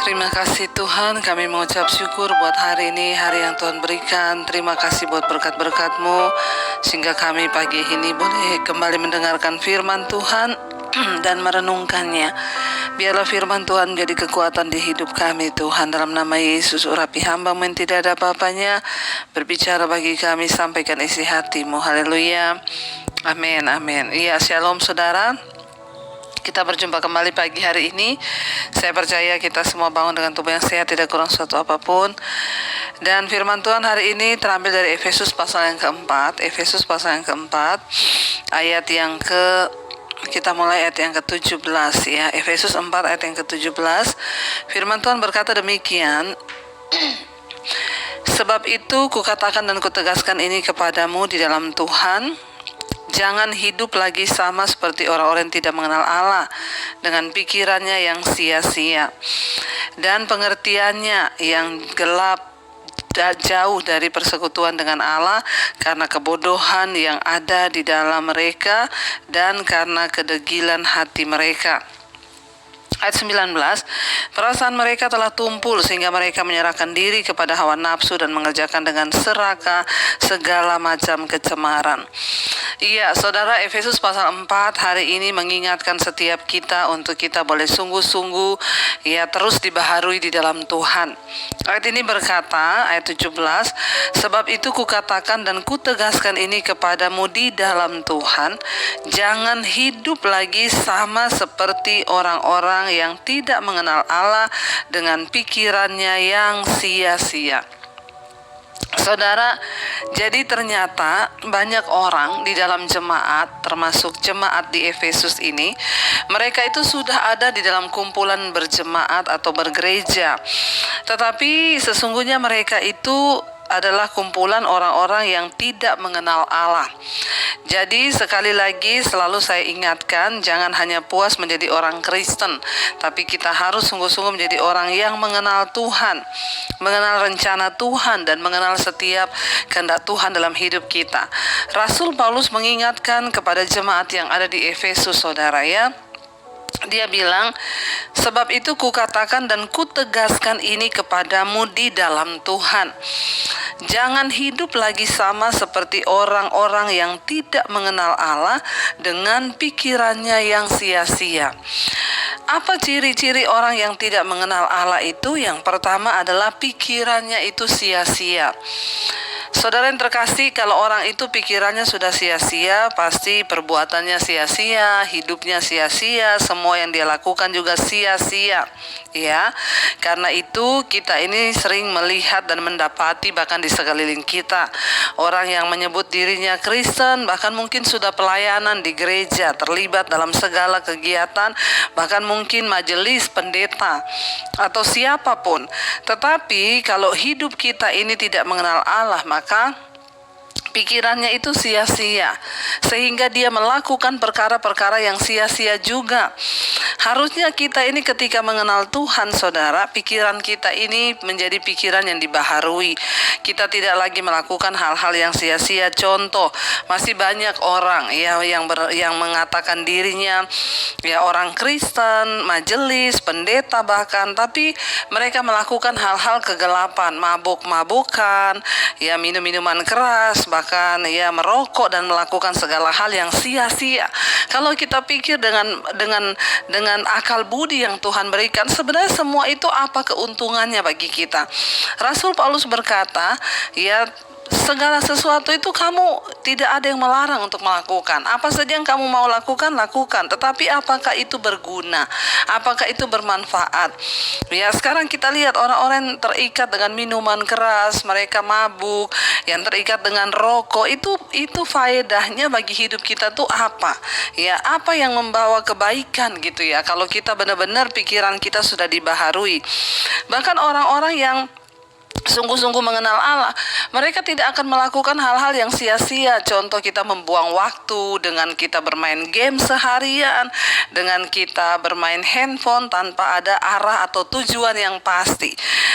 Terima kasih Tuhan, kami mengucap syukur buat hari ini, hari yang Tuhan berikan. Terima kasih buat berkat-berkat-Mu, sehingga kami pagi ini boleh kembali mendengarkan firman Tuhan dan merenungkannya. Biarlah firman Tuhan menjadi kekuatan di hidup kami Tuhan. Dalam nama Yesus, urapi hamba-Mu yang tidak ada apa-apanya, berbicara bagi kami, sampaikan isi hati-Mu. Haleluya, amin, amin. Iya, shalom saudara. Kita berjumpa kembali pagi hari ini. Saya percaya kita semua bangun dengan tubuh yang sehat, tidak kurang suatu apapun. Dan firman Tuhan hari ini terambil dari Efesus pasal yang keempat. Efesus pasal yang keempat, ayat yang kita mulai ayat yang ke-17 ya. Efesus 4 ayat yang ke-17. Firman Tuhan berkata demikian. Sebab itu kukatakan dan kutegaskan ini kepadamu di dalam Tuhan, jangan hidup lagi sama seperti orang-orang yang tidak mengenal Allah, dengan pikirannya yang sia-sia dan pengertiannya yang gelap, jauh dari persekutuan dengan Allah, karena kebodohan yang ada di dalam mereka dan karena kedegilan hati mereka. Ayat 19, perasaan mereka telah tumpul sehingga mereka menyerahkan diri kepada hawa nafsu dan mengerjakan dengan serakah segala macam kecemaran. Iya, saudara, Efesus pasal 4 hari ini mengingatkan setiap kita untuk kita boleh sungguh-sungguh ya terus dibaharui di dalam Tuhan. Ayat ini berkata, ayat 17, sebab itu kukatakan dan kutegaskan ini kepadamu di dalam Tuhan, jangan hidup lagi sama seperti orang-orang yang tidak mengenal Allah dengan pikirannya yang sia-sia. Saudara, jadi ternyata banyak orang di dalam jemaat, termasuk jemaat di Efesus ini, mereka itu sudah ada di dalam kumpulan berjemaat atau bergereja. Tetapi sesungguhnya mereka itu adalah kumpulan orang-orang yang tidak mengenal Allah. Jadi sekali lagi selalu saya ingatkan, jangan hanya puas menjadi orang Kristen, tapi kita harus sungguh-sungguh menjadi orang yang mengenal Tuhan, mengenal rencana Tuhan, dan mengenal setiap kehendak Tuhan dalam hidup kita. Rasul Paulus mengingatkan kepada jemaat yang ada di Efesus, saudara ya. Dia bilang, sebab itu kukatakan dan kutegaskan ini kepadamu di dalam Tuhan, jangan hidup lagi sama seperti orang-orang yang tidak mengenal Allah dengan pikirannya yang sia-sia. Apa ciri-ciri orang yang tidak mengenal Allah itu? Yang pertama adalah pikirannya itu sia-sia. Saudara yang terkasih, kalau orang itu pikirannya sudah sia-sia, pasti perbuatannya sia-sia, hidupnya sia-sia, semua yang dia lakukan juga sia-sia. Ya, karena itu kita ini sering melihat dan mendapati bahkan di sekeliling kita orang yang menyebut dirinya Kristen, bahkan mungkin sudah pelayanan di gereja, terlibat dalam segala kegiatan, bahkan mungkin majelis pendeta atau siapapun. Tetapi kalau hidup kita ini tidak mengenal Allah, maka pikirannya itu sia-sia, sehingga dia melakukan perkara-perkara yang sia-sia juga. Harusnya kita ini ketika mengenal Tuhan, saudara, pikiran kita ini menjadi pikiran yang dibaharui. Kita tidak lagi melakukan hal-hal yang sia-sia. Contoh, masih banyak orang ya yang mengatakan dirinya ya orang Kristen, majelis, pendeta bahkan, tapi mereka melakukan hal-hal kegelapan, mabuk-mabukan, ya minum-minuman keras, bahkan ya merokok dan melakukan segala hal yang sia-sia. Kalau kita pikir dengan akal budi yang Tuhan berikan, sebenarnya semua itu apa keuntungannya bagi kita? Rasul Paulus berkata, ya segala sesuatu itu kamu tidak ada yang melarang untuk melakukan. Apa saja yang kamu mau lakukan, lakukan. Tetapi apakah itu berguna? Apakah itu bermanfaat? Ya, sekarang kita lihat orang-orang yang terikat dengan minuman keras, mereka mabuk, yang terikat dengan rokok, itu faedahnya bagi hidup kita tuh apa? Ya, apa yang membawa kebaikan gitu ya, kalau kita benar-benar pikiran kita sudah dibaharui. Bahkan orang-orang yang sungguh-sungguh mengenal Allah, mereka tidak akan melakukan hal-hal yang sia-sia. Contoh, kita membuang waktu dengan kita bermain game seharian, dengan kita bermain handphone tanpa ada arah atau tujuan yang pasti.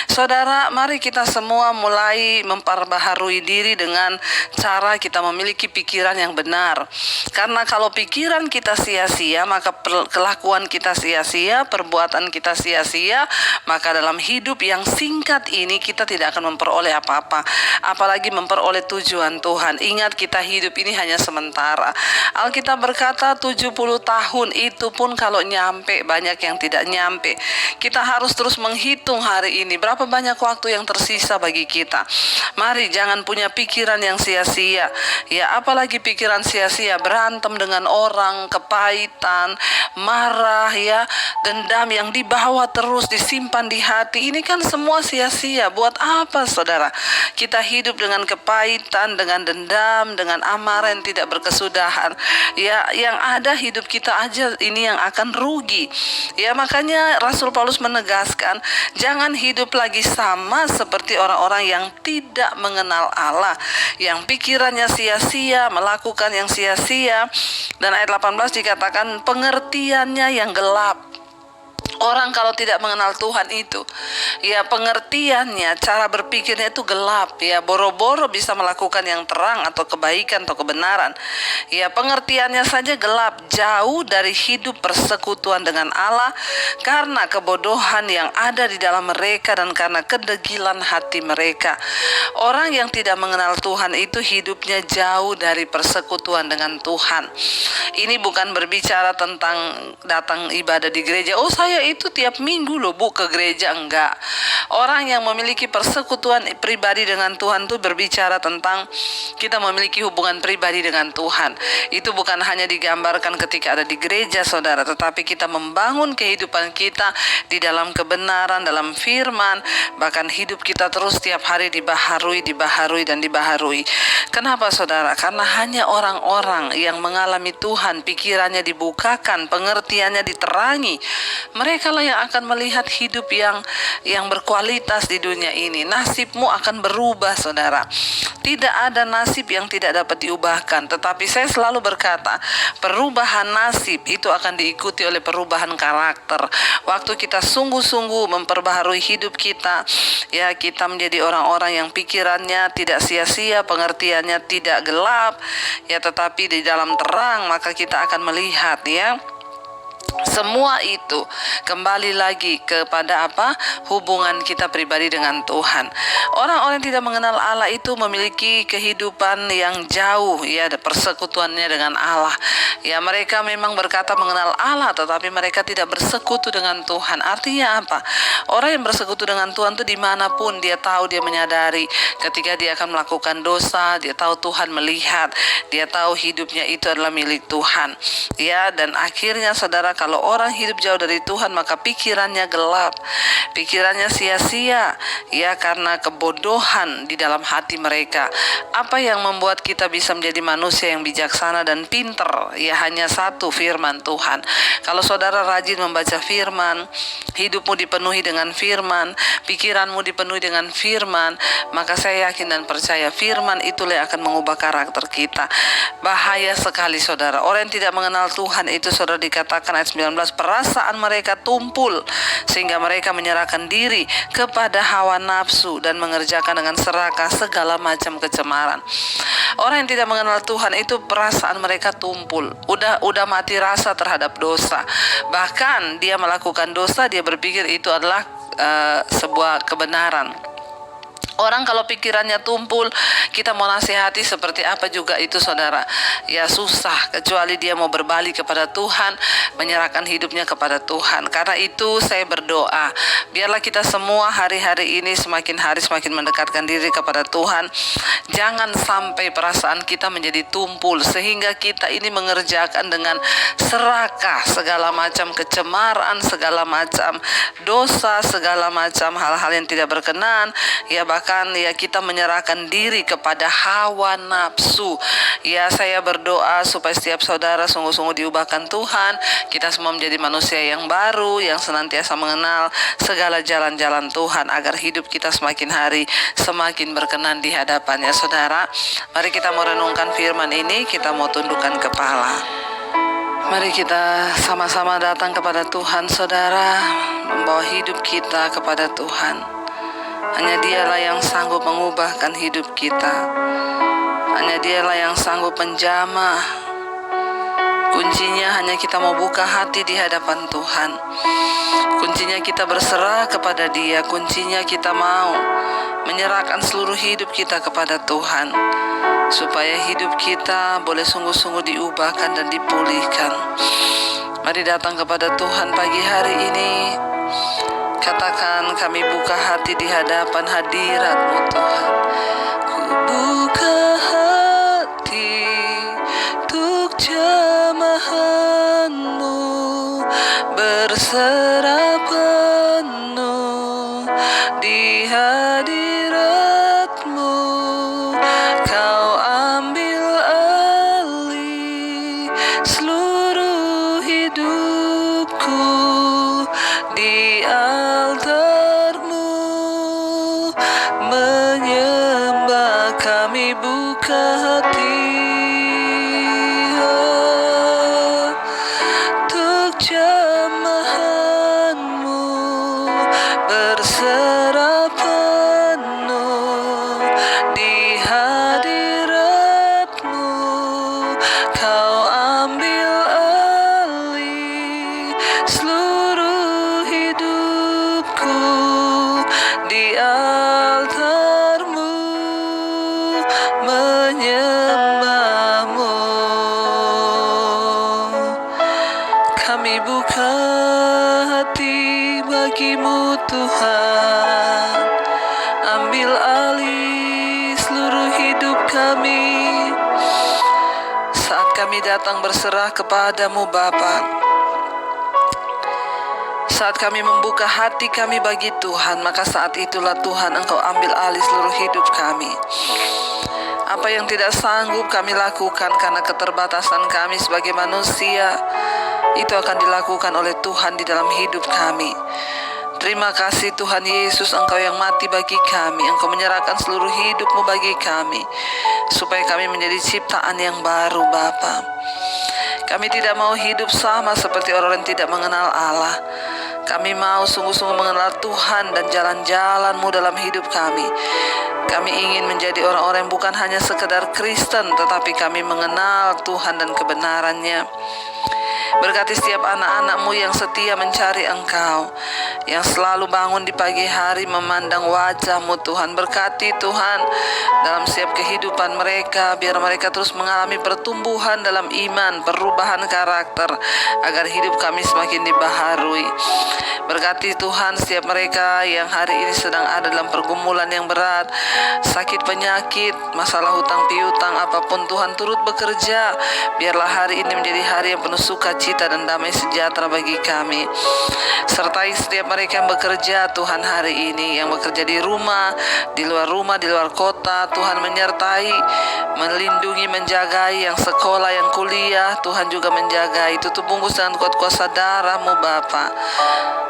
Saudara, mari kita semua mulai memperbaharui diri dengan cara kita memiliki pikiran yang benar. Karena kalau pikiran kita sia-sia, maka kelakuan kita sia-sia, perbuatan kita sia-sia, maka dalam hidup yang singkat ini kita tidak akan memperoleh apa-apa, apalagi memperoleh tujuan Tuhan. Ingat, kita hidup ini hanya sementara. Alkitab berkata 70 tahun, itu pun kalau nyampe, banyak yang tidak nyampe. Kita harus terus menghitung hari ini, berapa banyak waktu yang tersisa bagi kita. Mari jangan punya pikiran yang sia-sia. Ya, apalagi pikiran sia-sia, berantem dengan orang, kepahitan, marah, ya, dendam yang dibawa terus, disimpan di hati. Ini kan semua sia-sia. Buat apa, saudara? Kita hidup dengan kepahitan, dengan dendam, dengan amarah yang tidak berkesudahan. Ya, yang ada hidup kita aja ini yang akan rugi. Ya, makanya Rasul Paulus menegaskan, jangan hidup lagi sama seperti orang-orang yang tidak mengenal Allah, yang pikirannya sia-sia, melakukan yang sia-sia. Dan ayat 18 dikatakan pengertiannya yang gelap. Orang kalau tidak mengenal Tuhan itu, ya, pengertiannya, cara berpikirnya itu gelap, ya, boro-boro bisa melakukan yang terang atau kebaikan atau kebenaran. Ya, pengertiannya saja gelap, jauh dari hidup persekutuan dengan Allah karena kebodohan yang ada di dalam mereka dan karena kedegilan hati mereka. Orang yang tidak mengenal Tuhan itu hidupnya jauh dari persekutuan dengan Tuhan. Ini bukan berbicara tentang datang ibadah di gereja. Oh, saya itu tiap minggu loh Bu ke gereja. Enggak. Orang yang memiliki persekutuan pribadi dengan Tuhan itu berbicara tentang kita memiliki hubungan pribadi dengan Tuhan. Itu bukan hanya digambarkan ketika ada di gereja, saudara, tetapi kita membangun kehidupan kita di dalam kebenaran, dalam firman. Bahkan hidup kita terus tiap hari dibaharui dan dibaharui. Kenapa, saudara? Karena hanya orang-orang yang mengalami Tuhan, pikirannya dibukakan, pengertiannya diterangi, mereka lah yang akan melihat hidup yang berkualitas di dunia ini. Nasibmu akan berubah, saudara. Tidak ada nasib yang tidak dapat diubahkan. Tetapi saya selalu berkata, perubahan nasib itu akan diikuti oleh perubahan karakter. Waktu kita sungguh-sungguh memperbaharui hidup kita, ya, kita menjadi orang-orang yang pikirannya tidak sia-sia, pengertiannya tidak gelap, ya, tetapi di dalam terang, maka kita akan melihat, ya, semua itu kembali lagi kepada apa? Hubungan kita pribadi dengan Tuhan. Orang-orang yang tidak mengenal Allah itu memiliki kehidupan yang jauh, ya, persekutuannya dengan Allah. Ya, mereka memang berkata mengenal Allah, tetapi mereka tidak bersekutu dengan Tuhan. Artinya apa? Orang yang bersekutu dengan Tuhan itu dimanapun dia tahu, dia menyadari ketika dia akan melakukan dosa, dia tahu Tuhan melihat, dia tahu hidupnya itu adalah milik Tuhan. Ya, dan akhirnya, saudara, kalau orang hidup jauh dari Tuhan, maka pikirannya gelap, pikirannya sia-sia, ya, karena kebodohan di dalam hati mereka. Apa yang membuat kita bisa menjadi manusia yang bijaksana dan pinter? Ya, hanya satu, firman Tuhan. Kalau saudara rajin membaca firman, hidupmu dipenuhi dengan firman, pikiranmu dipenuhi dengan firman, maka saya yakin dan percaya firman itulah yang akan mengubah karakter kita. Bahaya sekali, saudara. Orang yang tidak mengenal Tuhan itu, saudara, dikatakan ayat 19, perasaan mereka tumpul sehingga mereka menyerahkan diri kepada hawa nafsu dan mengerjakan dengan serakah segala macam kecemaran. Orang yang tidak mengenal Tuhan itu perasaan mereka tumpul, udah mati rasa terhadap dosa. Bahkan dia melakukan dosa, dia berpikir itu adalah sebuah kebenaran. Orang kalau pikirannya tumpul, kita mau nasihati seperti apa juga itu, saudara, ya, susah, kecuali dia mau berbalik kepada Tuhan, menyerahkan hidupnya kepada Tuhan. Karena itu saya berdoa, biarlah kita semua hari-hari ini semakin hari semakin mendekatkan diri kepada Tuhan. Jangan sampai perasaan kita menjadi tumpul sehingga kita ini mengerjakan dengan serakah segala macam kecemaran, segala macam dosa, segala macam hal-hal yang tidak berkenan, ya, bahkan katakan ya kita menyerahkan diri kepada hawa nafsu. Ya, saya berdoa supaya setiap saudara sungguh-sungguh diubahkan Tuhan. Kita semua menjadi manusia yang baru, yang senantiasa mengenal segala jalan-jalan Tuhan, agar hidup kita semakin hari semakin berkenan di hadapannya. Saudara, mari kita mau renungkan firman ini, kita mau tundukkan kepala. Mari kita sama-sama datang kepada Tuhan, saudara, membawa hidup kita kepada Tuhan. Hanya Dialah yang sanggup mengubahkan hidup kita. Hanya Dialah yang sanggup menjamah. Kuncinya hanya kita mau buka hati di hadapan Tuhan. Kuncinya kita berserah kepada Dia. Kuncinya kita mau menyerahkan seluruh hidup kita kepada Tuhan, supaya hidup kita boleh sungguh-sungguh diubahkan dan dipulihkan. Mari datang kepada Tuhan pagi hari ini. Katakan, kami buka hati di hadapan hadirat-Mu Tuhan. Ku buka hati untuk jamahan-Mu, berserah penuh di hadirat-Mu. Kau ambil alih seluruh hidupku di altar-Mu. Menyembah kami buka hati untuk jamahan-Mu, berserah penuh di hadirat-Mu. Kau ambil alih seluruh hidupku di altar-Mu. Menyembah-Mu. Kami buka hati bagi-Mu Tuhan. Ambil alih seluruh hidup kami. Saat kami datang berserah kepada-Mu Bapa, saat kami membuka hati kami bagi Tuhan, maka saat itulah Tuhan Engkau ambil alih seluruh hidup kami. Apa yang tidak sanggup kami lakukan karena keterbatasan kami sebagai manusia, itu akan dilakukan oleh Tuhan di dalam hidup kami. Terima kasih Tuhan Yesus, Engkau yang mati bagi kami. Engkau menyerahkan seluruh hidup-Mu bagi kami, supaya kami menjadi ciptaan yang baru Bapa. Kami tidak mau hidup sama seperti orang yang tidak mengenal Allah. Kami mau sungguh-sungguh mengenal Tuhan dan jalan-jalan-Mu dalam hidup kami. Kami ingin menjadi orang-orang yang bukan hanya sekedar Kristen, tetapi kami mengenal Tuhan dan kebenaran-Nya. Berkati setiap anak-anak-Mu yang setia mencari Engkau, yang selalu bangun di pagi hari memandang wajah-Mu Tuhan. Berkati Tuhan dalam setiap kehidupan mereka, biar mereka terus mengalami pertumbuhan dalam iman, perubahan karakter, agar hidup kami semakin dibaharui. Berkati Tuhan setiap mereka yang hari ini sedang ada dalam pergumulan yang berat, sakit penyakit, masalah hutang piutang, apapun Tuhan turut bekerja. Biarlah hari ini menjadi hari yang penuh sukacita dan damai sejahtera bagi kami. Sertai setiap mereka yang bekerja Tuhan hari ini, yang bekerja di rumah, di luar kota. Tuhan menyertai, melindungi, menjagai yang sekolah, yang kuliah. Tuhan juga menjagai. Tutup bungkus dengan kuat kuasa darah-Mu Bapa,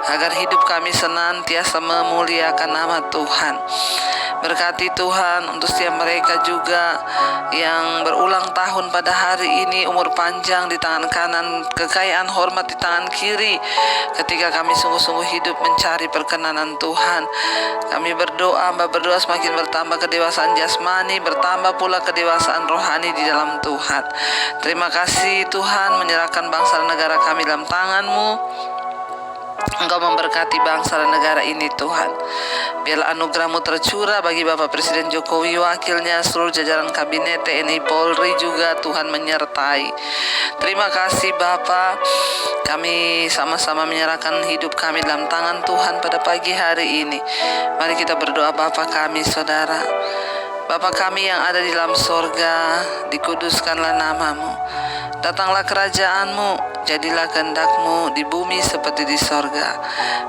agar hidup kami senantiasa memuliakan nama Tuhan. Berkati Tuhan untuk setiap mereka juga yang berulang tahun pada hari ini, umur panjang di tangan kanan, kekayaan hormat di tangan kiri, ketika kami sungguh-sungguh hidup mencari perkenanan Tuhan. Kami berdoa semakin bertambah kedewasaan jasmani, bertambah pula kedewasaan rohani di dalam Tuhan. Terima kasih Tuhan, menyerahkan bangsa dan negara kami dalam tangan-Mu. Engkau memberkati bangsa dan negara ini Tuhan. Biarlah anugerah-Mu tercurah bagi Bapak Presiden Jokowi, wakilnya, seluruh jajaran kabinet, TNI, Polri juga Tuhan menyertai. Terima kasih Bapa. Kami sama-sama menyerahkan hidup kami dalam tangan Tuhan pada pagi hari ini. Mari kita berdoa. Bapa kami, Saudara, Bapa kami yang ada di dalam sorga, dikuduskanlah nama-Mu. Datanglah kerajaan-Mu, jadilah kehendak-Mu di bumi seperti di sorga.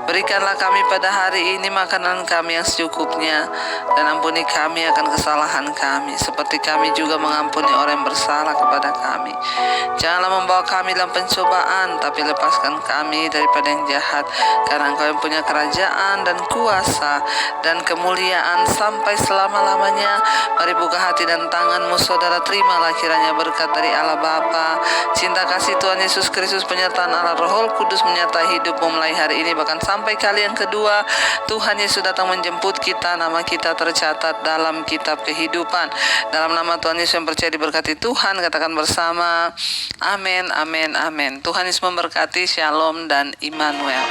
Berikanlah kami pada hari ini makanan kami yang secukupnya, dan ampuni kami akan kesalahan kami, seperti kami juga mengampuni orang yang bersalah kepada kami. Janganlah membawa kami dalam pencobaan, tapi lepaskan kami daripada yang jahat, karena Engkau yang punya kerajaan dan kuasa dan kemuliaan sampai selama-lamanya. Mari buka hati dan tanganmu, saudara, terimalah kiranya berkat dari Allah Bapa, cinta kasih Tuhan Yesus Kristus, penyertaan Allah Roh Kudus menyertai hidupmu mulai hari ini bahkan sampai kali yang kedua. Tuhan Yesus datang menjemput kita, nama kita tercatat dalam kitab kehidupan. Dalam nama Tuhan Yesus yang percaya diberkati Tuhan, katakan bersama, amin, amin, amin. Tuhan Yesus memberkati. Shalom dan Immanuel.